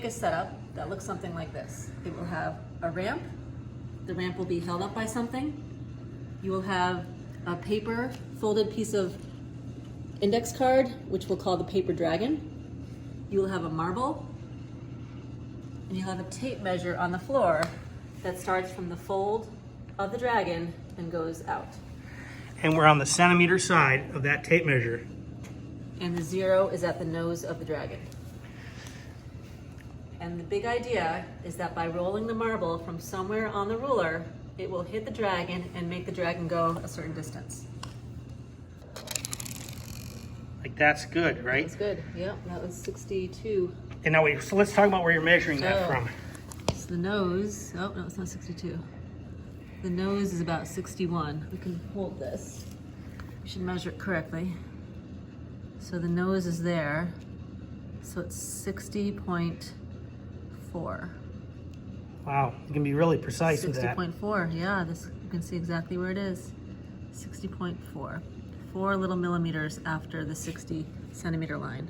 A setup that looks something like this. It will have a ramp. The ramp will be held up by something. You will have a paper folded piece of index card, which we'll call the paper dragon. You will have a marble, and you'll have a tape measure on the floor that starts from the fold of the dragon and goes out. And we're on the centimeter side of that tape measure. And the 0 is at the nose of the dragon. And the big idea is that by rolling the marble from somewhere on the ruler, it will hit the dragon and make the dragon go a certain distance. Like that's good, right? That's good. Yeah, that was 62. And now so let's talk about where you're measuring that from. It's the nose. Oh, no, it's not 62. The nose is about 61. We can hold this. We should measure it correctly. So the nose is there. So it's 60.4. Wow, you can be really precise with that. 60.4, yeah, this, you can see exactly where it is. 60.4. 4 little millimeters after the 60 centimeter line.